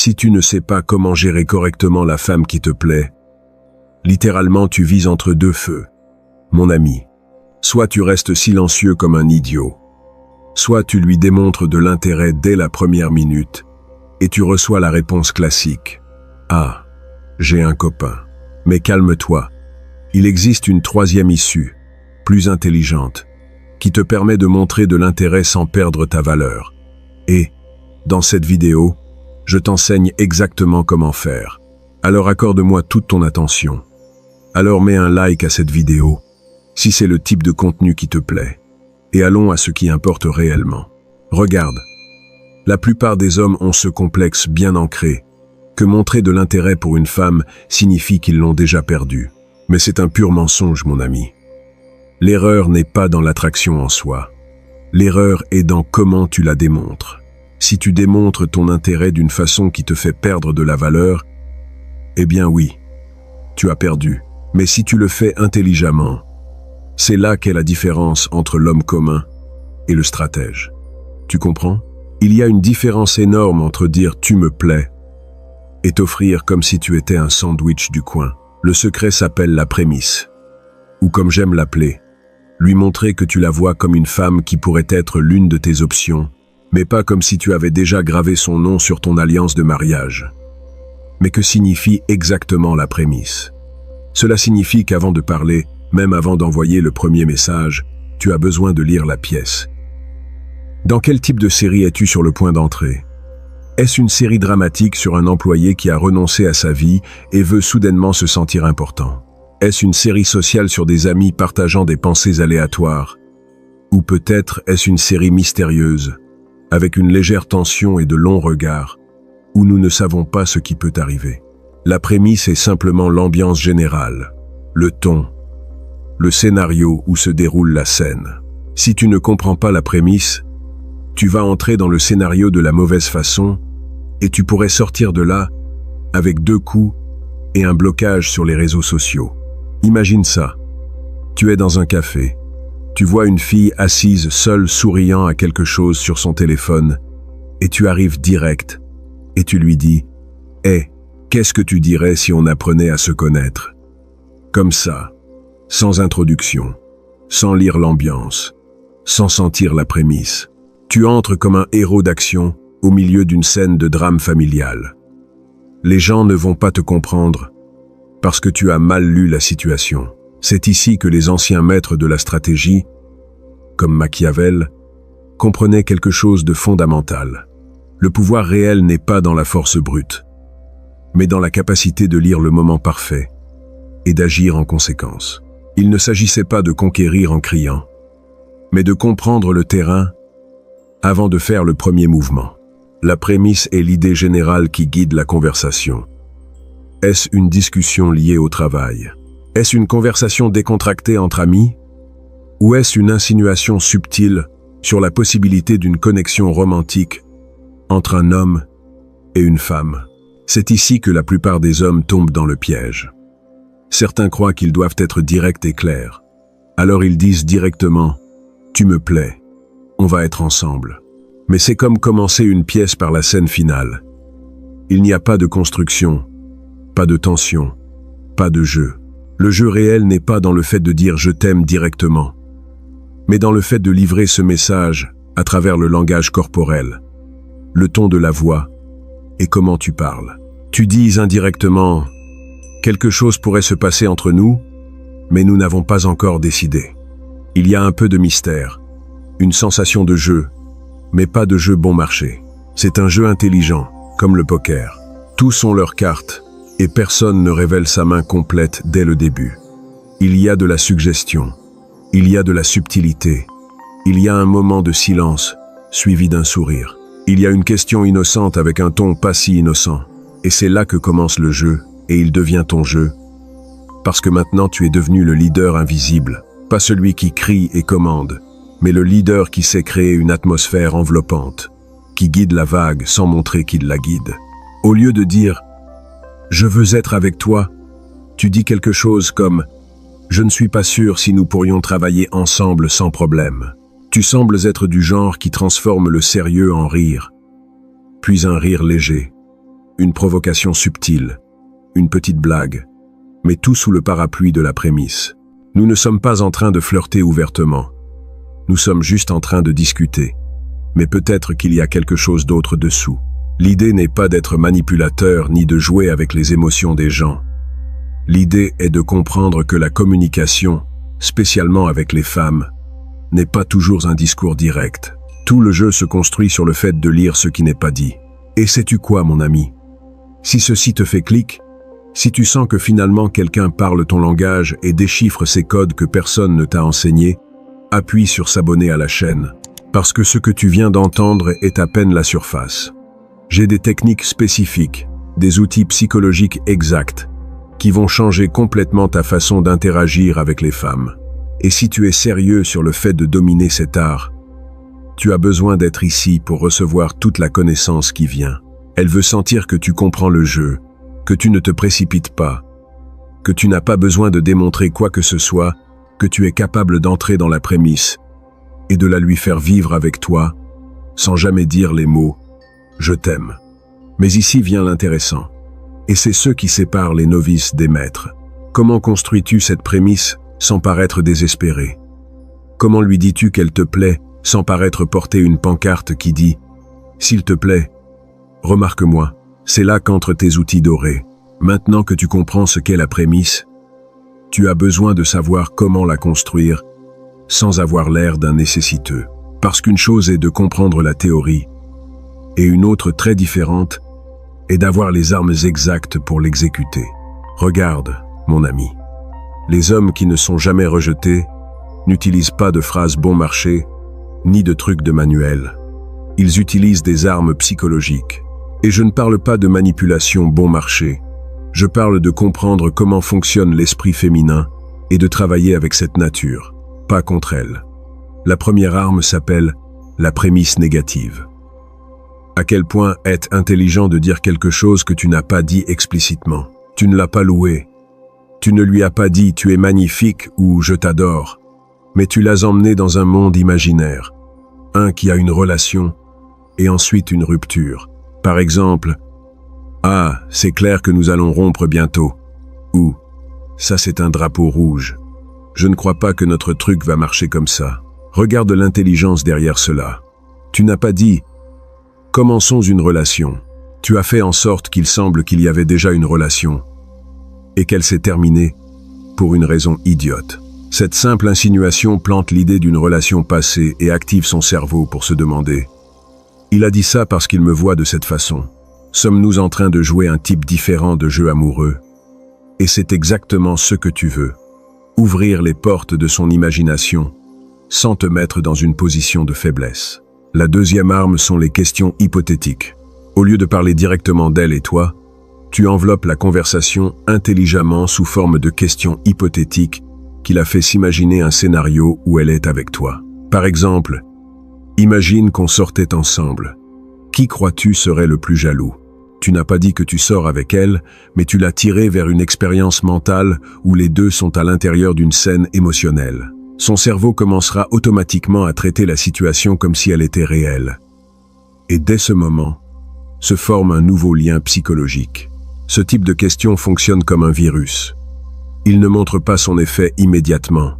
Si tu ne sais pas comment gérer correctement la femme qui te plaît, littéralement tu vises entre deux feux. Mon ami, soit tu restes silencieux comme un idiot, soit tu lui démontres de l'intérêt dès la première minute et tu reçois la réponse classique. Ah, j'ai un copain. Mais calme-toi. Il existe une troisième issue, plus intelligente, qui te permet de montrer de l'intérêt sans perdre ta valeur. Et, dans cette vidéo, je t'enseigne exactement comment faire. Alors accorde-moi toute ton attention. Alors mets un like à cette vidéo, si c'est le type de contenu qui te plaît. Et allons à ce qui importe réellement. Regarde, la plupart des hommes ont ce complexe bien ancré, que montrer de l'intérêt pour une femme signifie qu'ils l'ont déjà perdue. Mais c'est un pur mensonge, mon ami. L'erreur n'est pas dans l'attraction en soi. L'erreur est dans comment tu la démontres. Si tu démontres ton intérêt d'une façon qui te fait perdre de la valeur, eh bien oui, tu as perdu. Mais si tu le fais intelligemment, c'est là qu'est la différence entre l'homme commun et le stratège. Tu comprends? Il y a une différence énorme entre dire « tu me plais » et t'offrir comme si tu étais un sandwich du coin. Le secret s'appelle la prémisse. Ou comme j'aime l'appeler, lui montrer que tu la vois comme une femme qui pourrait être l'une de tes options, mais pas comme si tu avais déjà gravé son nom sur ton alliance de mariage. Mais que signifie exactement la prémisse? Cela signifie qu'avant de parler, même avant d'envoyer le premier message, tu as besoin de lire la pièce. Dans quel type de série es-tu sur le point d'entrer? Est-ce une série dramatique sur un employé qui a renoncé à sa vie et veut soudainement se sentir important? Est-ce une série sociale sur des amis partageant des pensées aléatoires? Ou peut-être est-ce une série mystérieuse, avec une légère tension et de longs regards, où nous ne savons pas ce qui peut arriver? La prémisse est simplement l'ambiance générale, le ton, le scénario où se déroule la scène. Si tu ne comprends pas la prémisse, tu vas entrer dans le scénario de la mauvaise façon et tu pourrais sortir de là avec 2 coups et un blocage sur les réseaux sociaux. Imagine ça. Tu es dans un café. Tu vois une fille assise seule souriant à quelque chose sur son téléphone et tu arrives direct et tu lui dis « Hey, qu'est-ce que tu dirais si on apprenait à se connaître ?» Comme ça, sans introduction, sans lire l'ambiance, sans sentir la prémisse. Tu entres comme un héros d'action au milieu d'une scène de drame familial. Les gens ne vont pas te comprendre parce que tu as mal lu la situation. C'est ici que les anciens maîtres de la stratégie, comme Machiavel, comprenaient quelque chose de fondamental. Le pouvoir réel n'est pas dans la force brute, mais dans la capacité de lire le moment parfait et d'agir en conséquence. Il ne s'agissait pas de conquérir en criant, mais de comprendre le terrain avant de faire le premier mouvement. La prémisse est l'idée générale qui guide la conversation. Est-ce une discussion liée au travail? Est-ce une conversation décontractée entre amis? Ou est-ce une insinuation subtile sur la possibilité d'une connexion romantique entre un homme et une femme? C'est ici que la plupart des hommes tombent dans le piège. Certains croient qu'ils doivent être directs et clairs. Alors ils disent directement « Tu me plais, on va être ensemble ». Mais c'est comme commencer une pièce par la scène finale. Il n'y a pas de construction, pas de tension, pas de jeu. Le jeu réel n'est pas dans le fait de dire « je t'aime » directement, mais dans le fait de livrer ce message à travers le langage corporel, le ton de la voix et comment tu parles. Tu dis indirectement « quelque chose pourrait se passer entre nous, mais nous n'avons pas encore décidé ». Il y a un peu de mystère, une sensation de jeu, mais pas de jeu bon marché. C'est un jeu intelligent, comme le poker. Tous ont leurs cartes, et personne ne révèle sa main complète dès le début. Il y a de la suggestion, il y a de la subtilité, il y a un moment de silence, suivi d'un sourire. Il y a une question innocente avec un ton pas si innocent. Et c'est là que commence le jeu, et il devient ton jeu. Parce que maintenant tu es devenu le leader invisible, pas celui qui crie et commande, mais le leader qui sait créer une atmosphère enveloppante, qui guide la vague sans montrer qu'il la guide. Au lieu de dire « Je veux être avec toi », tu dis quelque chose comme « Je ne suis pas sûr si nous pourrions travailler ensemble sans problème ». Tu sembles être du genre qui transforme le sérieux en rire, puis un rire léger, une provocation subtile, une petite blague, mais tout sous le parapluie de la prémisse. Nous ne sommes pas en train de flirter ouvertement. Nous sommes juste en train de discuter. Mais peut-être qu'il y a quelque chose d'autre dessous. L'idée n'est pas d'être manipulateur ni de jouer avec les émotions des gens. L'idée est de comprendre que la communication, spécialement avec les femmes, n'est pas toujours un discours direct. Tout le jeu se construit sur le fait de lire ce qui n'est pas dit. Et sais-tu quoi, mon ami? Si ceci te fait clic, si tu sens que finalement quelqu'un parle ton langage et déchiffre ces codes que personne ne t'a enseignés, appuie sur s'abonner à la chaîne, parce que ce que tu viens d'entendre est à peine la surface. J'ai des techniques spécifiques, des outils psychologiques exacts, qui vont changer complètement ta façon d'interagir avec les femmes. Et si tu es sérieux sur le fait de dominer cet art, tu as besoin d'être ici pour recevoir toute la connaissance qui vient. Elle veut sentir que tu comprends le jeu, que tu ne te précipites pas, que tu n'as pas besoin de démontrer quoi que ce soit, que tu es capable d'entrer dans la prémisse et de la lui faire vivre avec toi, sans jamais dire les mots « je t'aime ». Mais ici vient l'intéressant. Et c'est ce qui sépare les novices des maîtres. Comment construis-tu cette prémisse sans paraître désespéré? Comment lui dis-tu qu'elle te plaît sans paraître porter une pancarte qui dit « s'il te plaît, remarque-moi ». C'est là qu'entrent tes outils dorés. Maintenant que tu comprends ce qu'est la prémisse, tu as besoin de savoir comment la construire sans avoir l'air d'un nécessiteux. Parce qu'une chose est de comprendre la théorie, et une autre très différente est d'avoir les armes exactes pour l'exécuter. Regarde, mon ami, les hommes qui ne sont jamais rejetés n'utilisent pas de phrases bon marché, ni de trucs de manuel. Ils utilisent des armes psychologiques. Et je ne parle pas de manipulation bon marché. Je parle de comprendre comment fonctionne l'esprit féminin et de travailler avec cette nature, pas contre elle. La première arme s'appelle la prémisse négative. À quel point est intelligent de dire quelque chose que tu n'as pas dit explicitement. Tu ne l'as pas loué. Tu ne lui as pas dit « tu es magnifique » ou « je t'adore », mais tu l'as emmené dans un monde imaginaire, un qui a une relation et ensuite une rupture. Par exemple, « Ah, c'est clair que nous allons rompre bientôt » ou « Ça c'est un drapeau rouge. Je ne crois pas que notre truc va marcher comme ça. » Regarde l'intelligence derrière cela. Tu n'as pas dit « Commençons une relation ». Tu as fait en sorte qu'il semble qu'il y avait déjà une relation et qu'elle s'est terminée pour une raison idiote. Cette simple insinuation plante l'idée d'une relation passée et active son cerveau pour se demander « Il a dit ça parce qu'il me voit de cette façon. Sommes-nous en train de jouer un type différent de jeu amoureux ?» Et c'est exactement ce que tu veux. Ouvrir les portes de son imagination sans te mettre dans une position de faiblesse. La deuxième arme sont les questions hypothétiques. Au lieu de parler directement d'elle et toi, tu enveloppes la conversation intelligemment sous forme de questions hypothétiques qui la fait s'imaginer un scénario où elle est avec toi. Par exemple, imagine qu'on sortait ensemble. Qui crois-tu serait le plus jaloux? Tu n'as pas dit que tu sors avec elle, mais tu l'as tiré vers une expérience mentale où les deux sont à l'intérieur d'une scène émotionnelle. Son cerveau commencera automatiquement à traiter la situation comme si elle était réelle. Et dès ce moment, se forme un nouveau lien psychologique. Ce type de question fonctionne comme un virus. Il ne montre pas son effet immédiatement,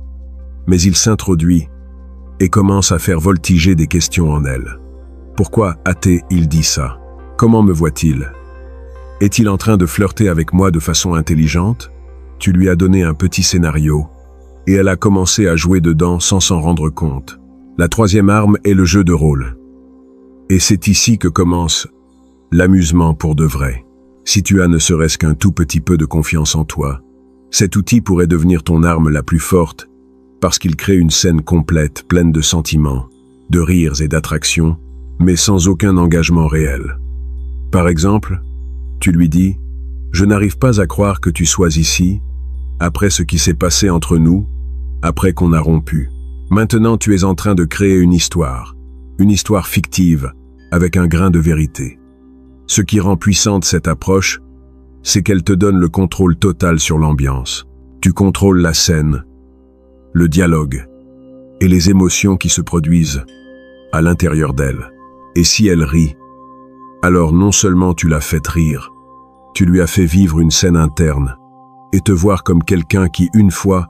mais il s'introduit et commence à faire voltiger des questions en elle. Pourquoi a-t-il dit ça? Comment me voit-il? Est-il en train de flirter avec moi de façon intelligente? Tu lui as donné un petit scénario, et elle a commencé à jouer dedans sans s'en rendre compte. La troisième arme est le jeu de rôle. Et c'est ici que commence l'amusement pour de vrai. Si tu as ne serait-ce qu'un tout petit peu de confiance en toi, cet outil pourrait devenir ton arme la plus forte parce qu'il crée une scène complète, pleine de sentiments, de rires et d'attractions, mais sans aucun engagement réel. Par exemple, tu lui dis « Je n'arrive pas à croire que tu sois ici, après ce qui s'est passé entre nous, après qu'on a rompu. Maintenant tu es en train de créer une histoire fictive, avec un grain de vérité. Ce qui rend puissante cette approche, c'est qu'elle te donne le contrôle total sur l'ambiance. Tu contrôles la scène, le dialogue et les émotions qui se produisent à l'intérieur d'elle. Et si elle rit, alors non seulement tu l'as fait rire, tu lui as fait vivre une scène interne et te voir comme quelqu'un qui, une fois,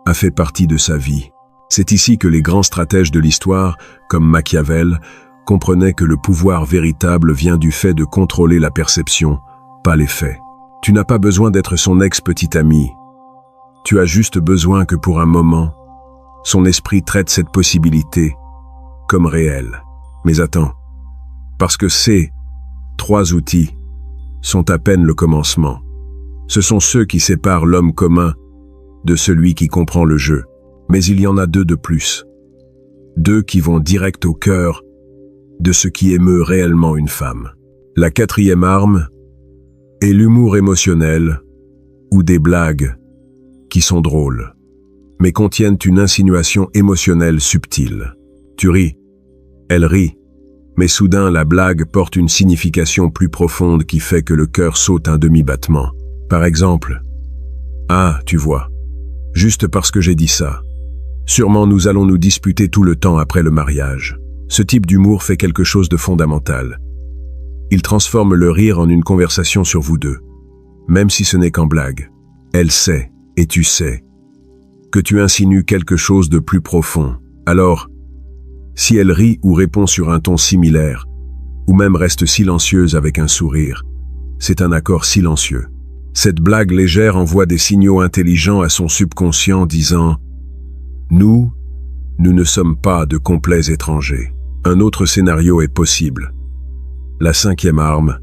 a fait partie de sa vie. C'est ici que les grands stratèges de l'histoire, comme Machiavel, comprenaient que le pouvoir véritable vient du fait de contrôler la perception, pas les faits. Tu n'as pas besoin d'être son ex-petit ami. Tu as juste besoin que pour un moment, son esprit traite cette possibilité comme réelle. Mais attends, parce que ces 3 outils sont à peine le commencement. Ce sont ceux qui séparent l'homme commun de celui qui comprend le jeu. Mais il y en a 2 de plus. 2 qui vont direct au cœur de ce qui émeut réellement une femme. La 4e arme est l'humour émotionnel ou des blagues qui sont drôles, mais contiennent une insinuation émotionnelle subtile. Tu ris, elle rit, mais soudain la blague porte une signification plus profonde qui fait que le cœur saute un demi-battement. Par exemple, « Ah, tu vois, juste parce que j'ai dit ça. Sûrement nous allons nous disputer tout le temps après le mariage. » Ce type d'humour fait quelque chose de fondamental. Il transforme le rire en une conversation sur vous deux, même si ce n'est qu'en blague. Elle sait, et tu sais, que tu insinues quelque chose de plus profond. Alors, si elle rit ou répond sur un ton similaire, ou même reste silencieuse avec un sourire, c'est un accord silencieux. Cette blague légère envoie des signaux intelligents à son subconscient disant « Nous ne sommes pas de complets étrangers. » Un autre scénario est possible. La 5e arme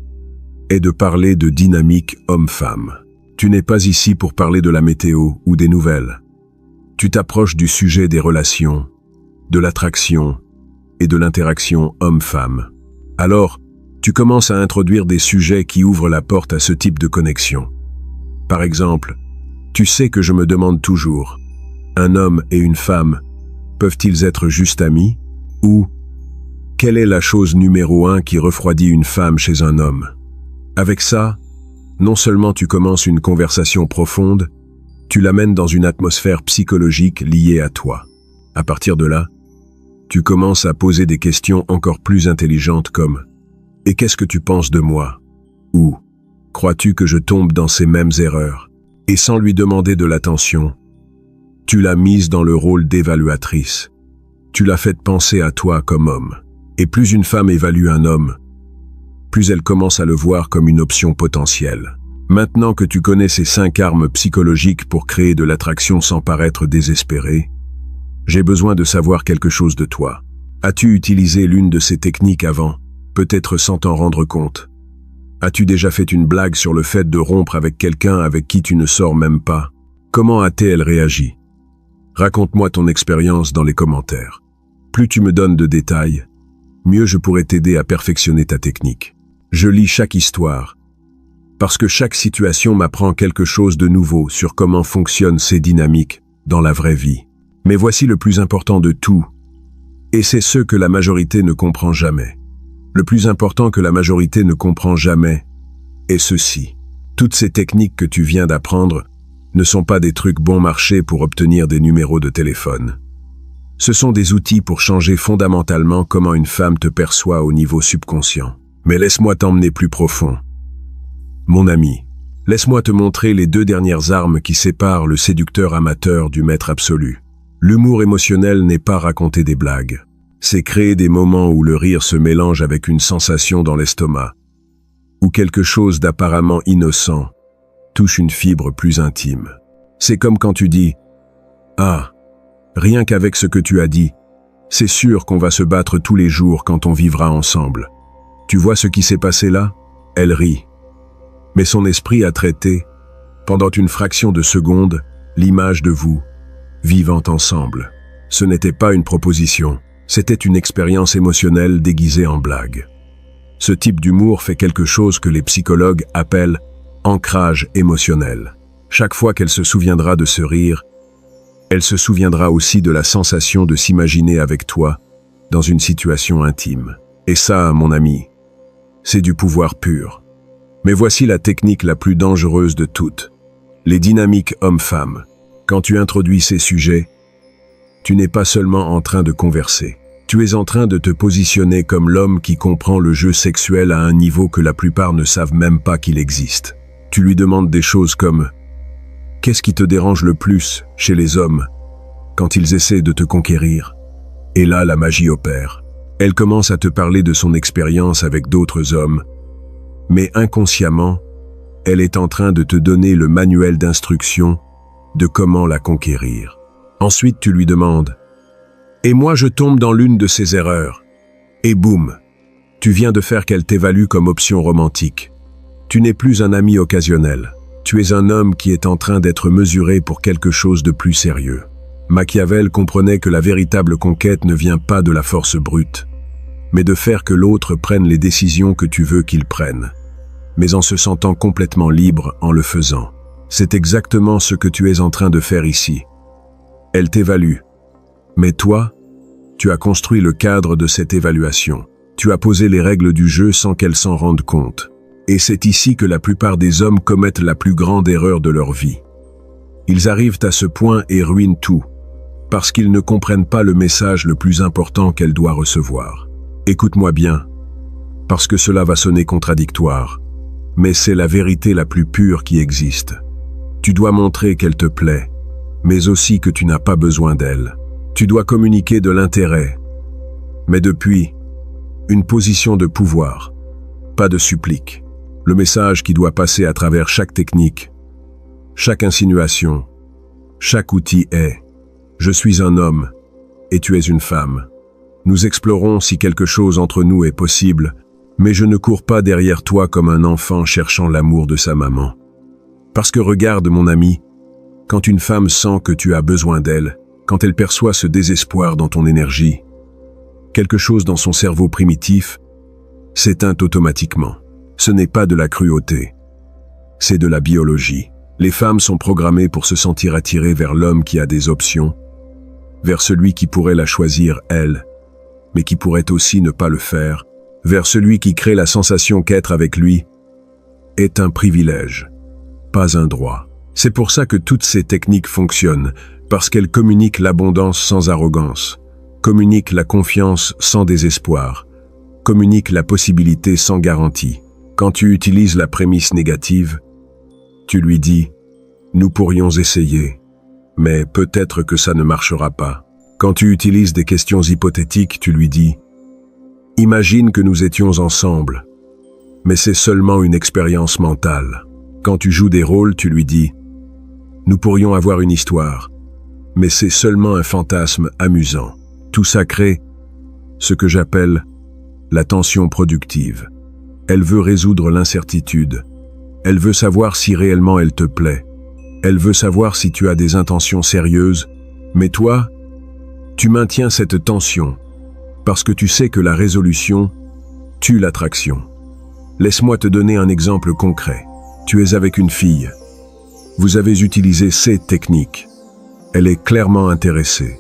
est de parler de dynamique homme-femme. Tu n'es pas ici pour parler de la météo ou des nouvelles. Tu t'approches du sujet des relations, de l'attraction et de l'interaction homme-femme. Alors, tu commences à introduire des sujets qui ouvrent la porte à ce type de connexion. Par exemple, tu sais que je me demande toujours, un homme et une femme, peuvent-ils être juste amis? Ou, quelle est la chose numéro 1 qui refroidit une femme chez un homme? Avec ça, non seulement tu commences une conversation profonde, tu l'amènes dans une atmosphère psychologique liée à toi. À partir de là, tu commences à poser des questions encore plus intelligentes comme « Et qu'est-ce que tu penses de moi ?» ou « Crois-tu que je tombe dans ces mêmes erreurs ?» Et sans lui demander de l'attention, tu l'as mise dans le rôle d'évaluatrice. Tu l'as fait penser à toi comme homme. Et plus une femme évalue un homme, plus elle commence à le voir comme une option potentielle. Maintenant que tu connais ces 5 armes psychologiques pour créer de l'attraction sans paraître désespéré, j'ai besoin de savoir quelque chose de toi. As-tu utilisé l'une de ces techniques avant, peut-être sans t'en rendre compte? As-tu déjà fait une blague sur le fait de rompre avec quelqu'un avec qui tu ne sors même pas? Comment a-t-elle réagi? Raconte-moi ton expérience dans les commentaires. Plus tu me donnes de détails, mieux je pourrai t'aider à perfectionner ta technique. Je lis chaque histoire, parce que chaque situation m'apprend quelque chose de nouveau sur comment fonctionnent ces dynamiques dans la vraie vie. Mais voici le plus important de tout, et c'est ce que la majorité ne comprend jamais. Le plus important que la majorité ne comprend jamais est ceci. Toutes ces techniques que tu viens d'apprendre ne sont pas des trucs bon marché pour obtenir des numéros de téléphone. Ce sont des outils pour changer fondamentalement comment une femme te perçoit au niveau subconscient. Mais laisse-moi t'emmener plus profond. Mon ami, laisse-moi te montrer les 2 dernières armes qui séparent le séducteur amateur du maître absolu. L'humour émotionnel n'est pas raconter des blagues. C'est créer des moments où le rire se mélange avec une sensation dans l'estomac, où quelque chose d'apparemment innocent touche une fibre plus intime. C'est comme quand tu dis « Ah, rien qu'avec ce que tu as dit, c'est sûr qu'on va se battre tous les jours quand on vivra ensemble. Tu vois ce qui s'est passé là ?» Elle rit. Mais son esprit a traité, pendant une fraction de seconde, l'image de vous, vivant ensemble. Ce n'était pas une proposition, c'était une expérience émotionnelle déguisée en blague. Ce type d'humour fait quelque chose que les psychologues appellent ancrage émotionnel. Chaque fois qu'elle se souviendra de ce rire, elle se souviendra aussi de la sensation de s'imaginer avec toi dans une situation intime. Et ça, mon ami, c'est du pouvoir pur. Mais voici la technique la plus dangereuse de toutes. Les dynamiques homme-femme. Quand tu introduis ces sujets, tu n'es pas seulement en train de converser. Tu es en train de te positionner comme l'homme qui comprend le jeu sexuel à un niveau que la plupart ne savent même pas qu'il existe. Tu lui demandes des choses comme « Qu'est-ce qui te dérange le plus chez les hommes quand ils essaient de te conquérir ?» Et là, la magie opère. Elle commence à te parler de son expérience avec d'autres hommes, mais inconsciemment, elle est en train de te donner le manuel d'instruction de comment la conquérir. Ensuite, tu lui demandes « Et moi, je tombe dans l'une de ces erreurs. » Et boum, tu viens de faire qu'elle t'évalue comme option romantique. Tu n'es plus un ami occasionnel. Tu es un homme qui est en train d'être mesuré pour quelque chose de plus sérieux. Machiavel comprenait que la véritable conquête ne vient pas de la force brute, mais de faire que l'autre prenne les décisions que tu veux qu'il prenne, mais en se sentant complètement libre en le faisant. C'est exactement ce que tu es en train de faire ici. Elle t'évalue. Mais toi, tu as construit le cadre de cette évaluation. Tu as posé les règles du jeu sans qu'elle s'en rende compte. Et c'est ici que la plupart des hommes commettent la plus grande erreur de leur vie. Ils arrivent à ce point et ruinent tout, parce qu'ils ne comprennent pas le message le plus important qu'elle doit recevoir. Écoute-moi bien, parce que cela va sonner contradictoire, mais c'est la vérité la plus pure qui existe. Tu dois montrer qu'elle te plaît, mais aussi que tu n'as pas besoin d'elle. Tu dois communiquer de l'intérêt, mais depuis une position de pouvoir, pas de supplique. Le message qui doit passer à travers chaque technique, chaque insinuation, chaque outil est « Je suis un homme et tu es une femme. Nous explorons si quelque chose entre nous est possible, mais je ne cours pas derrière toi comme un enfant cherchant l'amour de sa maman. Parce que regarde mon ami, quand une femme sent que tu as besoin d'elle, quand elle perçoit ce désespoir dans ton énergie, quelque chose dans son cerveau primitif s'éteint automatiquement. Ce n'est pas de la cruauté, c'est de la biologie. Les femmes sont programmées pour se sentir attirées vers l'homme qui a des options, vers celui qui pourrait la choisir elle, mais qui pourrait aussi ne pas le faire, vers celui qui crée la sensation qu'être avec lui est un privilège, pas un droit. C'est pour ça que toutes ces techniques fonctionnent, parce qu'elles communiquent l'abondance sans arrogance, communiquent la confiance sans désespoir, communiquent la possibilité sans garantie. Quand tu utilises la prémisse négative, tu lui dis « Nous pourrions essayer, mais peut-être que ça ne marchera pas. » Quand tu utilises des questions hypothétiques, tu lui dis « Imagine que nous étions ensemble, mais c'est seulement une expérience mentale. » Quand tu joues des rôles, tu lui dis « Nous pourrions avoir une histoire, mais c'est seulement un fantasme amusant. » Tout ça crée ce que j'appelle la tension productive. Elle veut résoudre l'incertitude. Elle veut savoir si réellement elle te plaît. Elle veut savoir si tu as des intentions sérieuses. Mais toi, tu maintiens cette tension parce que tu sais que la résolution tue l'attraction. Laisse-moi te donner un exemple concret. Tu es avec une fille. Vous avez utilisé ces techniques. Elle est clairement intéressée.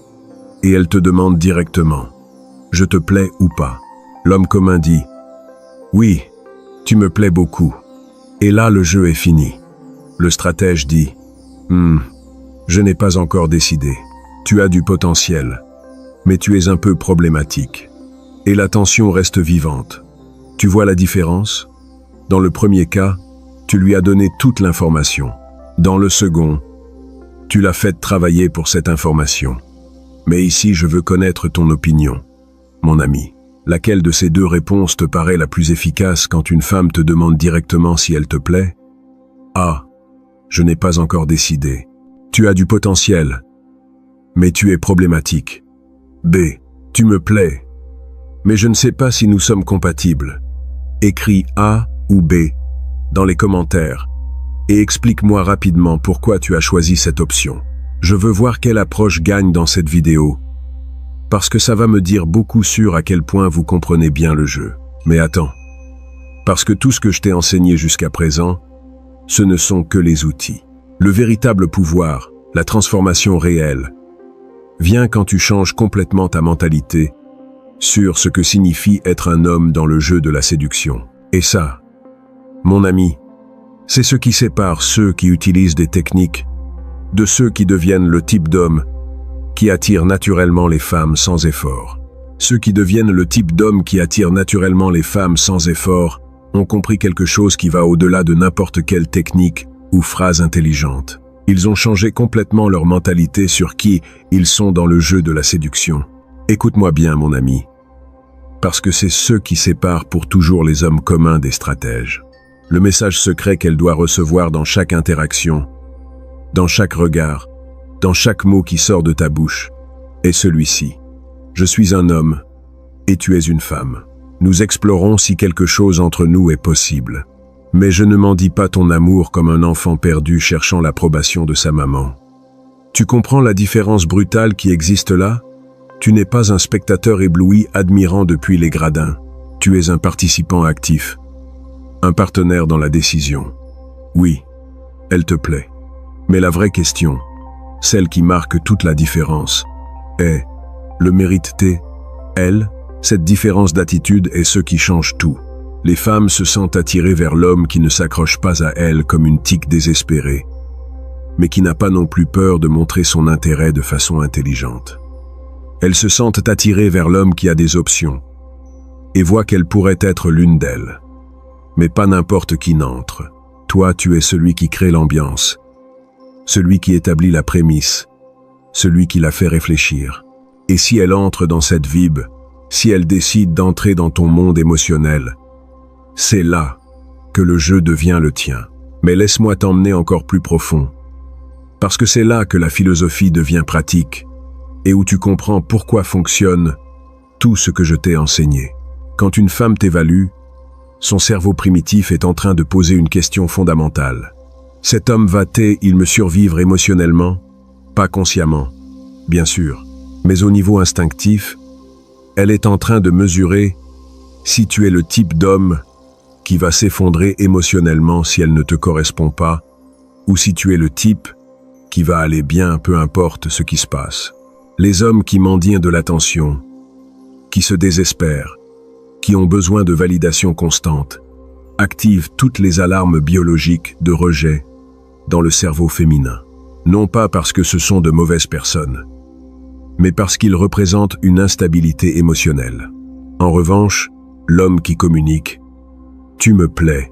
Et elle te demande directement « Je te plais ou pas ?» L'homme commun dit « Oui, tu me plais beaucoup. » Et là, le jeu est fini. Le stratège dit « Je n'ai pas encore décidé. Tu as du potentiel, mais tu es un peu problématique. » Et la tension reste vivante. Tu vois la différence? Dans le premier cas, tu lui as donné toute l'information. Dans le second, tu l'as fait travailler pour cette information. Mais ici, je veux connaître ton opinion, mon ami. Laquelle de ces deux réponses te paraît la plus efficace quand une femme te demande directement si elle te plaît? A. Je n'ai pas encore décidé. Tu as du potentiel, mais tu es problématique. B. Tu me plais, mais je ne sais pas si nous sommes compatibles. Écris A ou B dans les commentaires et explique-moi rapidement pourquoi tu as choisi cette option. Je veux voir quelle approche gagne dans cette vidéo, parce que ça va me dire beaucoup sur à quel point vous comprenez bien le jeu. Mais attends, parce que tout ce que je t'ai enseigné jusqu'à présent, ce ne sont que les outils. Le véritable pouvoir, la transformation réelle, vient quand tu changes complètement ta mentalité sur ce que signifie être un homme dans le jeu de la séduction. Et ça, mon ami, c'est ce qui sépare ceux qui utilisent des techniques de ceux qui deviennent le type d'homme qui attire naturellement les femmes sans effort. Ceux qui deviennent le type d'homme qui attire naturellement les femmes sans effort ont compris quelque chose qui va au-delà de n'importe quelle technique ou phrase intelligente. Ils ont changé complètement leur mentalité sur qui ils sont dans le jeu de la séduction. Écoute-moi bien, mon ami, parce que c'est ce qui sépare pour toujours les hommes communs des stratèges. Le message secret qu'elle doit recevoir dans chaque interaction, dans chaque regard, dans chaque mot qui sort de ta bouche, est celui-ci. Je suis un homme et tu es une femme. Nous explorons si quelque chose entre nous est possible. Mais je ne m'en dis pas ton amour comme un enfant perdu cherchant l'approbation de sa maman. Tu comprends la différence brutale qui existe là? Tu n'es pas un spectateur ébloui admirant depuis les gradins. Tu es un participant actif. Un partenaire dans la décision. Oui, elle te plaît. Mais la vraie question, celle qui marque toute la différence, est: le mérite-t-elle? Cette différence d'attitude est ce qui change tout. Les femmes se sentent attirées vers l'homme qui ne s'accroche pas à elles comme une tique désespérée, mais qui n'a pas non plus peur de montrer son intérêt de façon intelligente. Elles se sentent attirées vers l'homme qui a des options, et voient qu'elle pourrait être l'une d'elles. Mais pas n'importe qui n'entre. Toi, tu es celui qui crée l'ambiance, celui qui établit la prémisse, celui qui la fait réfléchir. Et si elle entre dans cette vibe, si elle décide d'entrer dans ton monde émotionnel, c'est là que le jeu devient le tien. Mais laisse-moi t'emmener encore plus profond, parce que c'est là que la philosophie devient pratique et où tu comprends pourquoi fonctionne tout ce que je t'ai enseigné. Quand une femme t'évalue, son cerveau primitif est en train de poser une question fondamentale. Cet homme va-t-il me survivre émotionnellement? Pas consciemment, bien sûr, mais au niveau instinctif, elle est en train de mesurer si tu es le type d'homme qui va s'effondrer émotionnellement si elle ne te correspond pas, ou si tu es le type qui va aller bien peu importe ce qui se passe. Les hommes qui mendient de l'attention, qui se désespèrent, qui ont besoin de validation constante, activent toutes les alarmes biologiques de rejet dans le cerveau féminin. Non pas parce que ce sont de mauvaises personnes, mais parce qu'ils représentent une instabilité émotionnelle. En revanche, l'homme qui communique: tu me plais,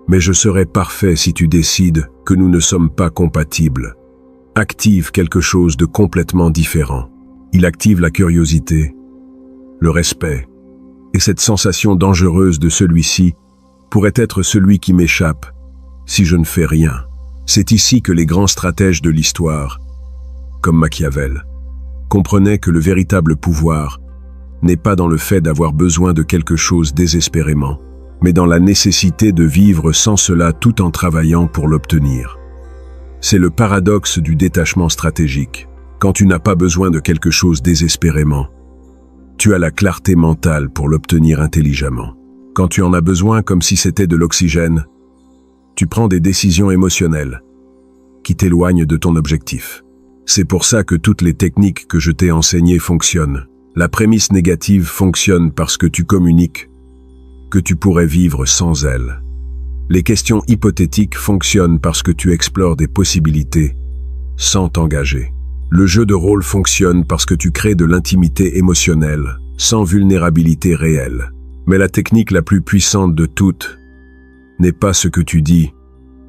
mais je serai parfait si tu décides que nous ne sommes pas compatibles, active quelque chose de complètement différent. Il active la curiosité, le respect, et cette sensation dangereuse de celui-ci pourrait être celui qui m'échappe si je ne fais rien. C'est ici que les grands stratèges de l'histoire, comme Machiavel, comprenaient que le véritable pouvoir n'est pas dans le fait d'avoir besoin de quelque chose désespérément, mais dans la nécessité de vivre sans cela tout en travaillant pour l'obtenir. C'est le paradoxe du détachement stratégique. Quand tu n'as pas besoin de quelque chose désespérément, tu as la clarté mentale pour l'obtenir intelligemment. Quand tu en as besoin comme si c'était de l'oxygène, tu prends des décisions émotionnelles qui t'éloignent de ton objectif. C'est pour ça que toutes les techniques que je t'ai enseignées fonctionnent. La prémisse négative fonctionne parce que tu communiques que tu pourrais vivre sans elle. Les questions hypothétiques fonctionnent parce que tu explores des possibilités sans t'engager. Le jeu de rôle fonctionne parce que tu crées de l'intimité émotionnelle sans vulnérabilité réelle. Mais la technique la plus puissante de toutes n'est pas ce que tu dis,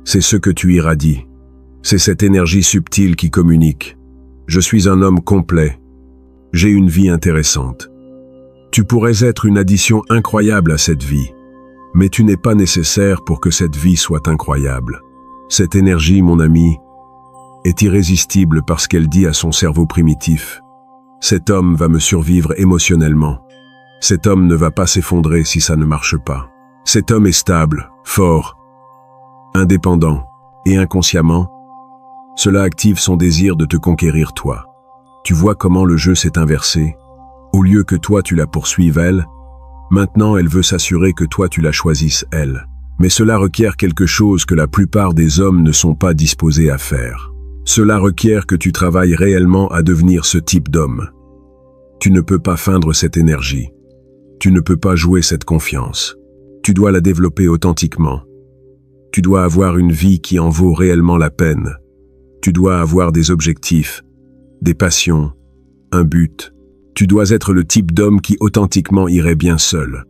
c'est ce que tu irradies. C'est cette énergie subtile qui communique. Je suis un homme complet. J'ai une vie intéressante. Tu pourrais être une addition incroyable à cette vie, mais tu n'es pas nécessaire pour que cette vie soit incroyable. Cette énergie, mon ami, est irrésistible parce qu'elle dit à son cerveau primitif: cet homme va me survivre émotionnellement. Cet homme ne va pas s'effondrer si ça ne marche pas. Cet homme est stable, fort, indépendant, et inconsciemment, cela active son désir de te conquérir toi. Tu vois comment le jeu s'est inversé? Au lieu que toi tu la poursuives elle, maintenant elle veut s'assurer que toi tu la choisisses elle. Mais cela requiert quelque chose que la plupart des hommes ne sont pas disposés à faire. Cela requiert que tu travailles réellement à devenir ce type d'homme. Tu ne peux pas feindre cette énergie. Tu ne peux pas jouer cette confiance. Tu dois la développer authentiquement. Tu dois avoir une vie qui en vaut réellement la peine. Tu dois avoir des objectifs, des passions, un but, Tu dois être le type d'homme qui authentiquement irait bien seul.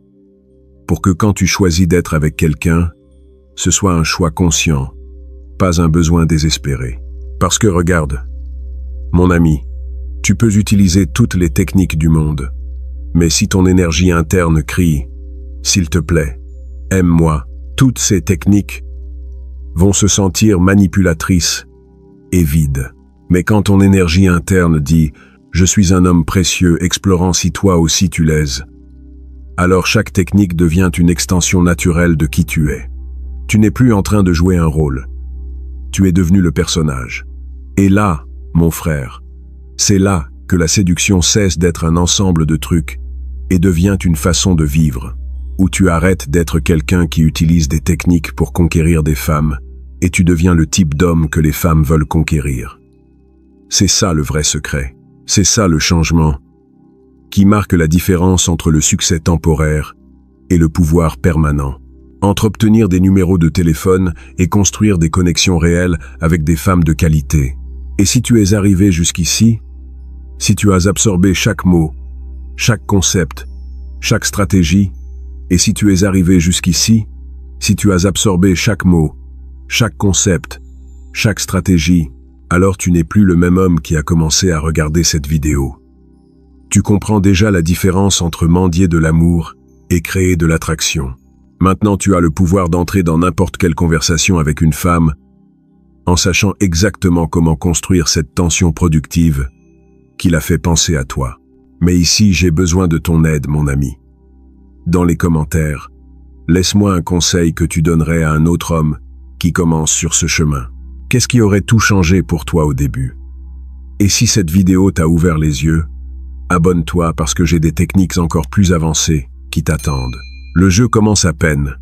Pour que quand tu choisis d'être avec quelqu'un, ce soit un choix conscient, pas un besoin désespéré. Parce que regarde, mon ami, tu peux utiliser toutes les techniques du monde, mais si ton énergie interne crie « S'il te plaît, aime-moi », toutes ces techniques vont se sentir manipulatrices et vides. Mais quand ton énergie interne dit « Je suis un homme précieux, explorant si toi aussi tu l'es », alors chaque technique devient une extension naturelle de qui tu es. Tu n'es plus en train de jouer un rôle. Tu es devenu le personnage. Et là, mon frère, c'est là que la séduction cesse d'être un ensemble de trucs et devient une façon de vivre, où tu arrêtes d'être quelqu'un qui utilise des techniques pour conquérir des femmes et tu deviens le type d'homme que les femmes veulent conquérir. C'est ça le vrai secret. C'est ça le changement qui marque la différence entre le succès temporaire et le pouvoir permanent. Entre obtenir des numéros de téléphone et construire des connexions réelles avec des femmes de qualité. Et si tu es arrivé jusqu'ici, si tu as absorbé chaque mot, chaque concept, chaque stratégie, et si tu es arrivé jusqu'ici, si tu as absorbé chaque mot, chaque concept, chaque stratégie, alors tu n'es plus le même homme qui a commencé à regarder cette vidéo. Tu comprends déjà la différence entre mendier de l'amour et créer de l'attraction. Maintenant tu as le pouvoir d'entrer dans n'importe quelle conversation avec une femme en sachant exactement comment construire cette tension productive qui la fait penser à toi. Mais ici, j'ai besoin de ton aide, mon ami. Dans les commentaires, laisse-moi un conseil que tu donnerais à un autre homme qui commence sur ce chemin. Qu'est-ce qui aurait tout changé pour toi au début? Et si cette vidéo t'a ouvert les yeux, abonne-toi parce que j'ai des techniques encore plus avancées qui t'attendent. Le jeu commence à peine.